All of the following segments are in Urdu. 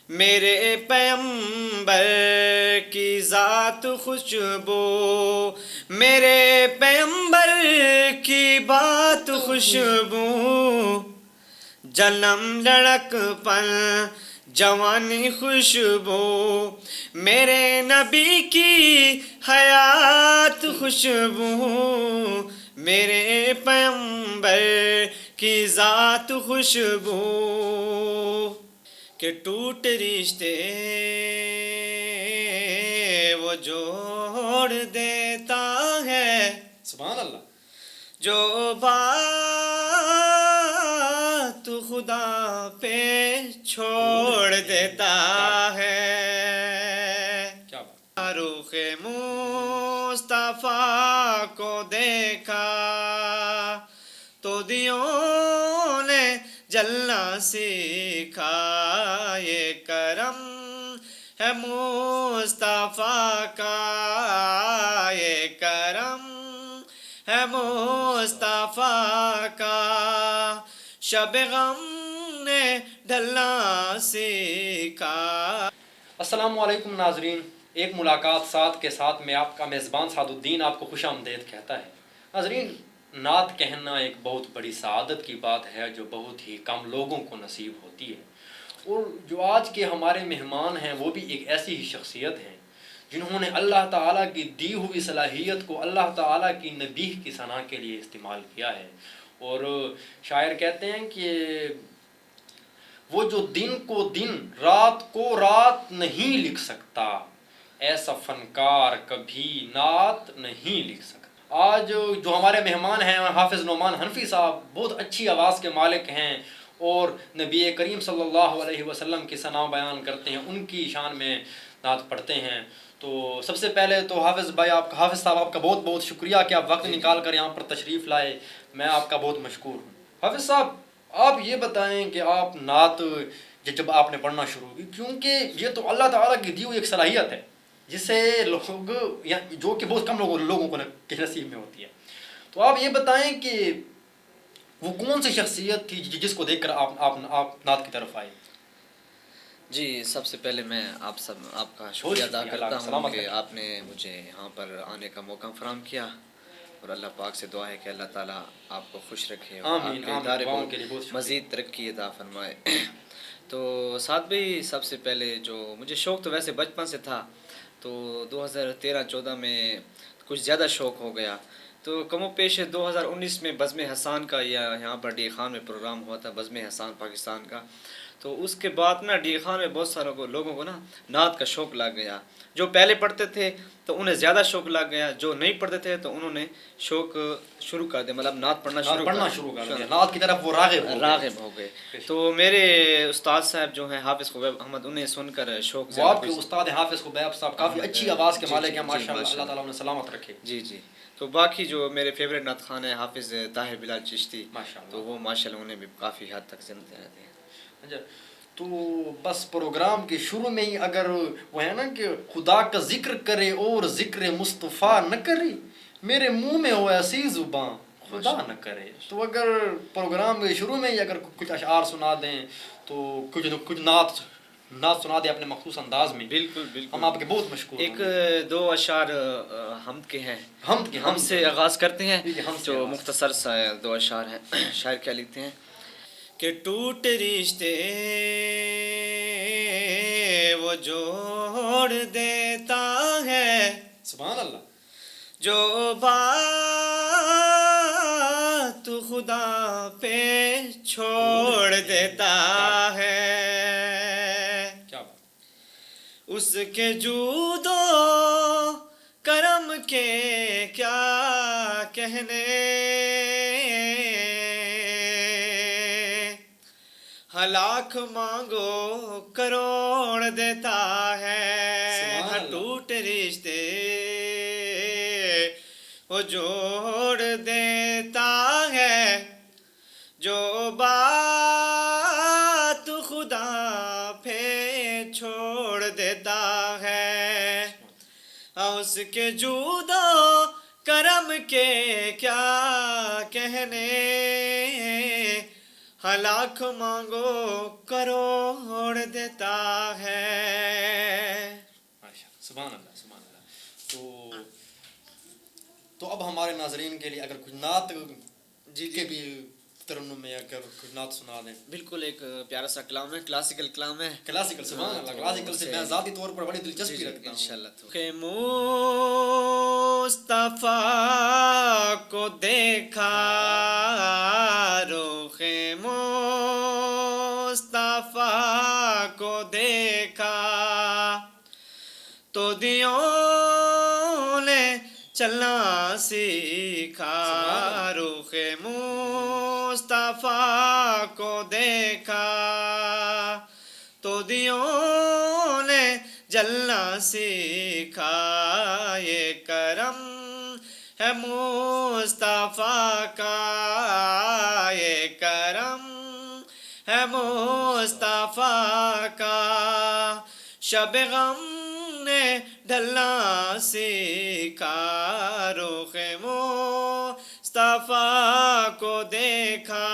میرے پیمبر کی ذات خوشبو، میرے پیمبر کی بات خوشبو، جنم لڑک پن جوانی خوشبو، میرے نبی کی حیات خوشبو، میرے پیمبر کی ذات خوشبو، کہ ٹوٹ رشتے وہ جوڑ دیتا ہے، سبحان اللہ، جو بات خدا پہ چھوڑ دیتا ہے۔ کیا بات، رخ مصطفیٰ کو دیکھا تو دیوں نے جلنا سیکھا، یہ کرم ہے مصطفیٰ کا، یہ کرم ہے مصطفیٰ کا، شب غم نے ڈھلنا سیکھا۔ السلام علیکم ناظرین، ایک ملاقات سعد کے ساتھ میں آپ کا میزبان سعد الدین آپ کو خوش آمدید کہتا ہے۔ ناظرین، نعت کہنا ایک بہت بڑی سعادت کی بات ہے جو بہت ہی کم لوگوں کو نصیب ہوتی ہے، اور جو آج کے ہمارے مہمان ہیں وہ بھی ایک ایسی ہی شخصیت ہیں جنہوں نے اللہ تعالیٰ کی دی ہوئی صلاحیت کو اللہ تعالیٰ کی نبی کی ثنا کے لیے استعمال کیا ہے۔ اور شاعر کہتے ہیں کہ وہ جو دن کو دن رات کو رات نہیں لکھ سکتا، ایسا فنکار کبھی نعت نہیں لکھ سکتا۔ آج جو ہمارے مہمان ہیں حافظ نعمان حنفی صاحب بہت اچھی آواز کے مالک ہیں اور نبی کریم صلی اللہ علیہ وسلم کی ثنا بیان کرتے ہیں، ان کی شان میں نعت پڑھتے ہیں۔ تو سب سے پہلے تو حافظ صاحب آپ کا بہت بہت شکریہ کہ آپ وقت نکال کر یہاں پر تشریف لائے، میں آپ کا بہت مشکور ہوں۔ حافظ صاحب، آپ یہ بتائیں کہ آپ نعت جب آپ نے پڑھنا شروع کی، کیونکہ یہ تو اللہ تعالیٰ کی دی ہوئی ایک صلاحیت ہے جسے لوگ جو کہ بہت کم لوگوں کو کے نصیب میں ہوتی ہے، تو آپ یہ بتائیں کہ وہ کون سی شخصیت تھی جس کو دیکھ کر آپ نعت کی طرف آئے؟ جی، سب سے پہلے میں آپ کا شکریہ ادا کرتا ہوں کہ آپ نے مجھے یہاں پر آنے کا موقع فراہم کیا، اور اللہ پاک سے دعا ہے کہ اللہ تعالیٰ آپ کو خوش رکھے اور آپ کے ادارے کو مزید ترقی عطا فرمائے۔ تو ساتھ بھی سب سے پہلے جو مجھے شوق تو ویسے بچپن سے تھا، تو 2013-14 میں کچھ زیادہ شوق ہو گیا، تو کم و پیش 2019 میں بزم حسان کا یہاں پر ڈی خان میں پروگرام ہوا تھا، بزم حسان پاکستان کا، تو اس کے بعد نا ڈی خان میں بہت ساروں لوگوں کو نا نعت کا شوق لگ گیا، جو پہلے پڑھتے تھے تو انہیں زیادہ شوق لگ گیا، جو نہیں پڑھتے تھے تو انہوں نے شوق شروع کر دیا، مطلب نعت پڑھنا شروع کر دیا، نعت کی طرف وہ راغب ہو گئے۔ تو میرے استاد صاحب جو ہیں حافظ خبیب احمد، انہیں سن کر شوق وہ آپ کے استاد حافظ خبیب صاحب کافی اچھی آواز کے مالک ہیں، ماشاءاللہ، اللہ تعالیٰ انہیں سلامت رکھے۔ جی جی۔ تو باقی جو میرے فیوریٹ نعت خان ہیں حافظ طاہر بلال چشتی، تو وہ ماشاءاللہ انہیں بھی کافی حد تک زندہ رہتے ہیں۔ تو بس پروگرام کے شروع میں ہی اگر وہ ہے نا کہ خدا کا ذکر کرے اور ذکر مصطفیٰ نہ کرے، میرے منہ میں ہو ایسی زبان خدا نہ کرے، تو اگر پروگرام کے شروع میں ہی اگر کچھ اشعار سنا دیں تو کچھ نعت سنا دیں اپنے مخصوص انداز میں، بالکل بالکل، ہم آپ کے بہت مشکور ہیں۔ ایک دو اشعار حمد کے ہیں، ہم سے آغاز کرتے ہیں، جو مختصر سا دو اشعار ہیں۔ شاعر کیا لکھتے ہیں کہ ٹوٹ رشتے وہ جوڑ دیتا ہے، سبحان اللہ، جو بات خدا پہ چھوڑ دیتا ہے، اس کے جود و کرم کے کیا کہنے، لاکھ مانگو کروڑ دیتا ہے، ٹوٹ رشتے وہ جوڑ دیتا ہے، جو بات خدا پہ چھوڑ دیتا ہے، اس کے جود و کرم کے کیا کہنے، لاکھ مانگو کروڑ دیتا ہے. سبحان اللہ سبحان اللہ. تو اب ہمارے ناظرین کے لیے اگر کچھ نعت کے بھی ترنم میں اگر کچھ نعت سنا دیں. بالکل ایک پیارا سا کلام ہے, کلاسیکل کلام ہے. کلاسیکل سبحان اللہ. کلاسیکل سے میں ذاتی طور پر بڑی دلچسپی رکھتا ہوں انشاءاللہ. کہ مصطفیٰ کو دیکھا, رخ مصطفیٰ کو دیکھا, تو دیوں نے چلنا سیکھا. رخ مصطفیٰ کو دیکھا تو دیوں نے جلنا سیکھا. یہ کرم ہے مصطفیٰ کا, یہ کرم ہے مصطفیٰ کا. شب غم نے ڈھلنا سیکھا. رخ مصطفیٰ کو دیکھا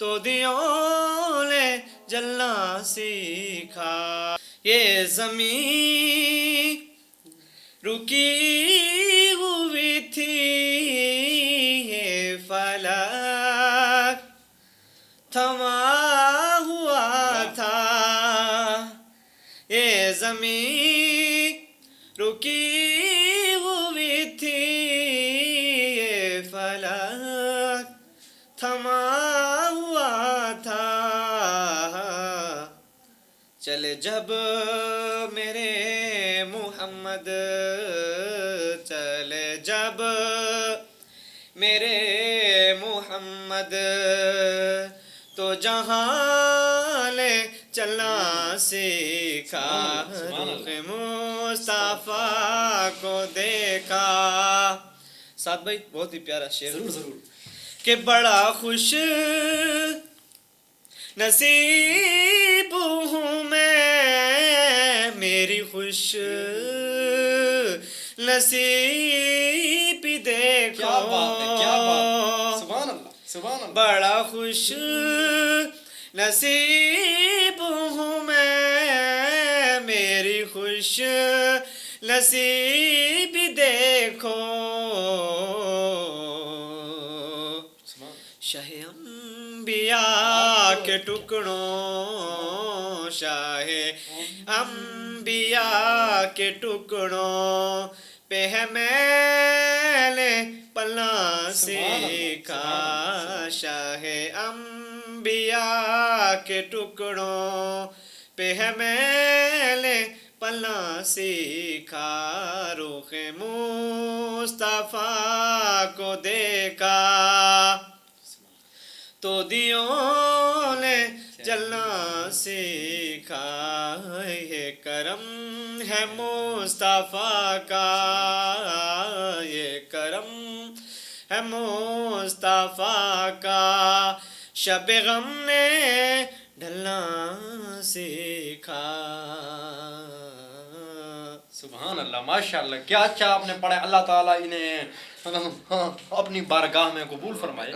تو دیوں نے جلنا سیکھا. یہ زمین رکی ہوئی تھی, یہ فلک تھما ہوا تھا. یہ زمین رکی ہوئی تھی, یہ فلک تھما ہوا تھا. چلے جب میرے محمد, چلے جب میرے محمد, تو جہاں لے چلنا سیکھا. رخ مصطفیٰ کو دیکھا. ساتھ بھائی بہت ہی پیارا شعر. ضرور ضرور. کہ بڑا خوش نصیب ہوں میں, میری خوش نصیب دیکھو. کیا بات ہے, کیا بات ہے. سبحان اللہ سبحان اللہ. بڑا خوش نصیب ہوں میں, میری خوش نصیب دیکھو. شاہ انبیاء کے ٹکڑوں, شاہ انبیاء کے ٹکڑوں پہ ہے میل پلنا سیکھا. شاہ انبیاء کے ٹکڑوں پہ ہے میل پلنا سیکھا. رخ مصطفیٰ کو دیکھا تو دیوں نے جلنا سیکھا. یہ کرم ہے مصطفیٰ کا, یہ کرم ہے مصطفیٰ کا. شب غم نے ڈھلنا سیکھا. سبحان اللہ ماشاء اللہ. کیا اچھا آپ نے پڑھا. اللہ تعالیٰ انہیں اپنی بارگاہ میں قبول فرمائے.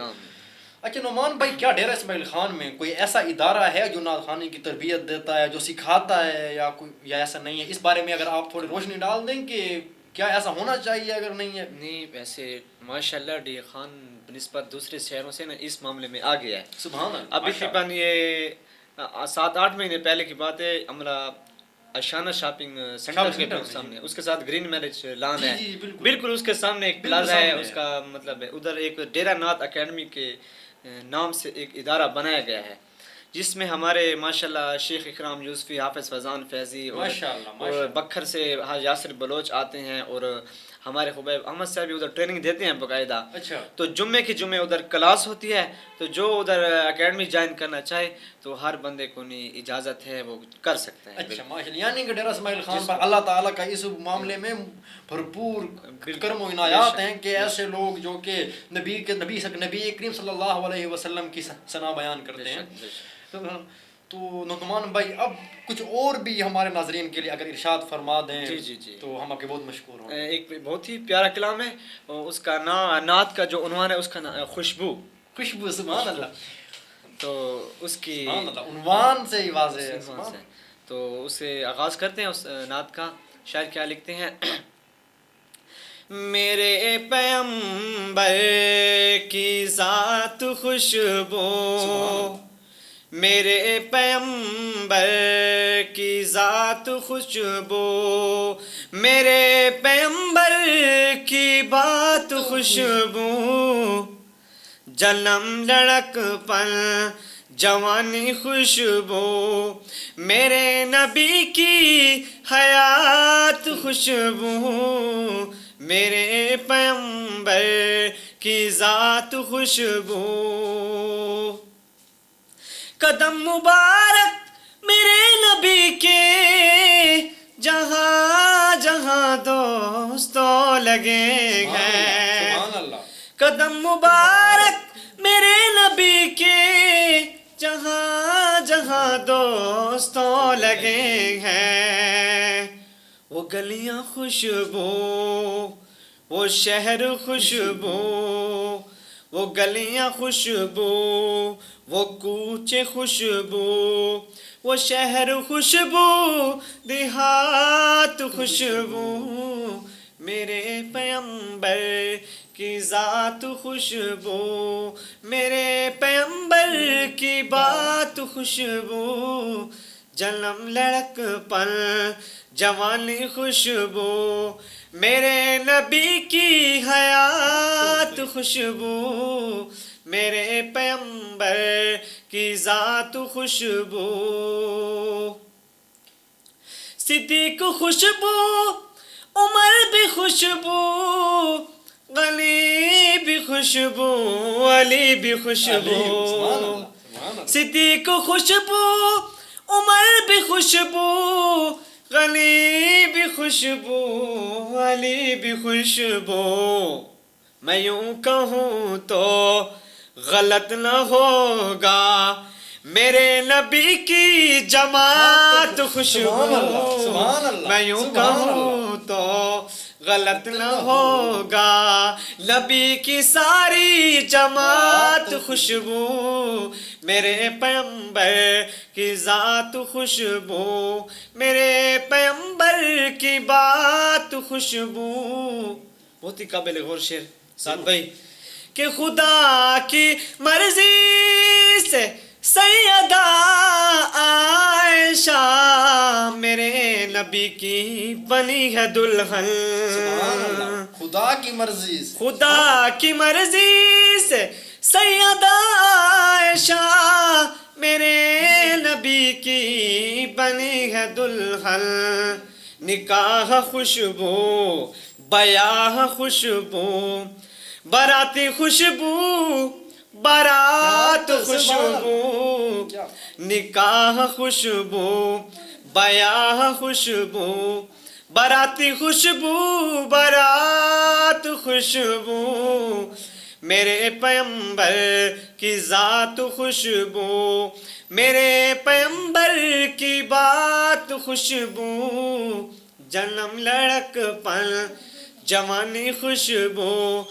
اچھا نعمان بھائی, کیا ڈیرہ اسماعیل خان میں کوئی ایسا ادارہ ہے جو نعت خوانی کی تربیت دیتا ہے, جو سکھاتا ہے, یا کوئی یا ایسا نہیں ہے؟ اس بارے میں اگر آپ تھوڑی روشنی ڈال دیں کہ کیا ایسا ہونا چاہیے اگر نہیں ہے. نہیں ویسے ماشاءاللہ ڈی خان بنسبت دوسرے شہروں سے نا اس معاملے میں آ گیا ہے. سبحان اللہ. ابھی تقریباً یہ 7-8 مہینے پہلے کی بات ہے. ہمارا اشانہ شاپنگ سینٹر کے سامنے, اس کے ساتھ گرین میرج لان ہے, بالکل اس کے سامنے ایک پلازا ہے. اس کا مطلب ہے ادھر ایک ڈیرہ نعت اکیڈمی کے نام سے ایک ادارہ بنایا گیا ہے, جس میں ہمارے ماشاءاللہ شیخ اکرام یوسفی, حافظ فیضان فیضی اور بکھر سے حاج یاسر بلوچ آتے ہیں, اور ہمارے خبیب احمد صاحب ادھر ٹریننگ دیتے ہیں باقاعدہ. اچھا. تو جمعے کے جمعے ادھر کلاس ہوتی ہے, تو جو ادھر اکیڈمی جوائن کرنا چاہے تو ہر بندے کو اجازت ہے وہ کر سکتا ہے. اچھا ماشاءاللہ. یعنی کہ ڈیرہ اسماعیل خان پر اللہ تعالیٰ کا اس معاملے میں بھرپور کرم و عنایات ہیں کہ ایسے لوگ جو کہ نبی کریم صلی اللہ علیہ وسلم کی ثنا بیان کرتے ہیں. تو نعمان بھائی اب کچھ اور بھی ہمارے ناظرین کے لیے اگر ارشاد فرما دیں جی تو ہم آپ کے بہت مشکور ہوں. ایک بہت ہی پیارا کلام ہے, اس کا نعت کا جو عنوان ہے اس کا خوشبو. سبحان اللہ. تو اس کی سبحان اللہ، عنوان سے ہی واضح ہے. عنوان سے. تو اسے آغاز کرتے ہیں اس نعت کا. شاعر کیا لکھتے ہیں؟ میرے پیغمبر کی ذات خوشبو، میرے پیغمبر کی ذات خوشبو، میرے پیغمبر کی بات خوشبو، جنم لڑک پن جوانی خوشبو، میرے نبی کی حیات خوشبو، میرے پیغمبر کی ذات خوشبو. قدم مبارک میرے نبی کے جہاں جہاں دوستوں لگے ہیں، سبحان اللہ. قدم مبارک میرے نبی کے جہاں جہاں دوستوں لگے ہیں. وہ گلیاں خوشبو، وہ شہر خوشبو، وہ گلیاں خوشبو، وہ کوچے خوشبو، وہ شہر خوشبو، دیہات خوشبو، میرے پیغمبر کی ذات خوشبو، میرے پیغمبر کی بات خوشبو، جنم لڑک پن جوانی خوشبو، میرے نبی کی حیات خوشبو، میرے پیغمبر کی ذات خوشبو. صدیق خوشبو، عمر بھی خوشبو، غنی بھی خوشبو، علی بھی خوشبو. سبحان اللہ، سبحان اللہ. صدیق خوشبو، عمر بھی خوشبو، غنی بھی خوشبو، علی بھی خوشبو. میں یوں کہوں تو غلط نہ ہوگا، میرے نبی کی جماعت خوشبو. سبحان اللہ، میں یوں سبحان کہوں تو غلط نہ ہوگا، نبی کی ساری جماعت خوشبو، میرے پیغمبر کی ذات خوشبو، میرے پیغمبر کی بات خوشبو. بہت ہی قابل غور شعر سعد بھائی. کہ خدا کی مرضی سے سیدہ عائشہ میرے نبی کی بنی ہے دلہن. سبحان اللہ. خدا کی مرضی سے، خدا کی مرضی سے سیدہ عائشہ میرے نبی کی بنی ہے دلہن. نکاح خوشبو، بیاہ خوشبو، باراتی خوشبو، بارات خوشبو، نکاح خوشبو، بیاہ خوشبو، باراتی خوشبو، بارات خوشبو، میرے پیغمبر کی ذات خوشبو، میرے پیغمبر کی بات خوشبو، جنم لڑک پن جوانی خوشبو،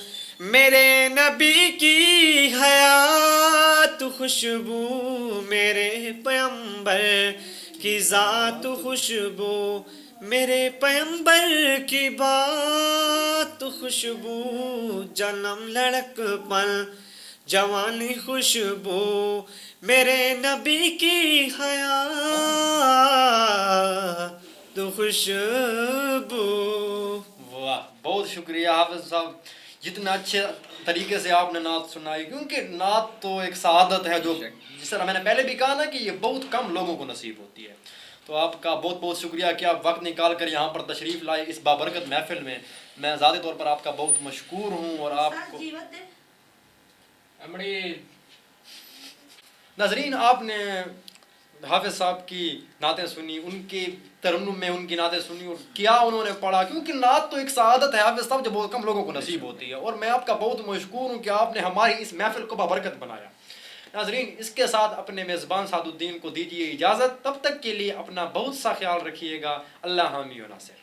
میرے نبی کی حیات خوشبو، میرے پیغمبر کی ذات خوشبو، میرے پیغمبر کی بات خوشبو، جنم لڑک پن جوانی خوشبو، میرے نبی کی حیات خوشبو. واہ، بہت شکریہ حافظ صاحب، جتنا اچھے طریقے سے آپ نے نعت سنائی. کیونکہ نعت تو ایک سعادت ہے جو جس طرح میں نے پہلے بھی کہا نا کہ یہ بہت کم لوگوں کو نصیب ہوتی ہے. تو آپ کا بہت بہت شکریہ کہ آپ وقت نکال کر یہاں پر تشریف لائے اس بابرکت محفل میں. میں ذاتی طور پر آپ کا بہت مشکور ہوں. اور آپ کو ناظرین، آپ نے حافظ صاحب کی نعتیں سنی، ان کی ترنم میں ان کی نعتیں سنی اور کیا انہوں نے پڑھا. کیونکہ نعت تو ایک سعادت ہے حافظ صاحب جو بہت کم لوگوں کو نصیب ہوتی ہے. اور میں آپ کا بہت مشکور ہوں کہ آپ نے ہماری اس محفل کو بابرکت بنایا. ناظرین، اس کے ساتھ اپنے میزبان سعد الدین کو دیجیے اجازت. تب تک کے لیے اپنا بہت سا خیال رکھیے گا. اللہ حامی و ناصر.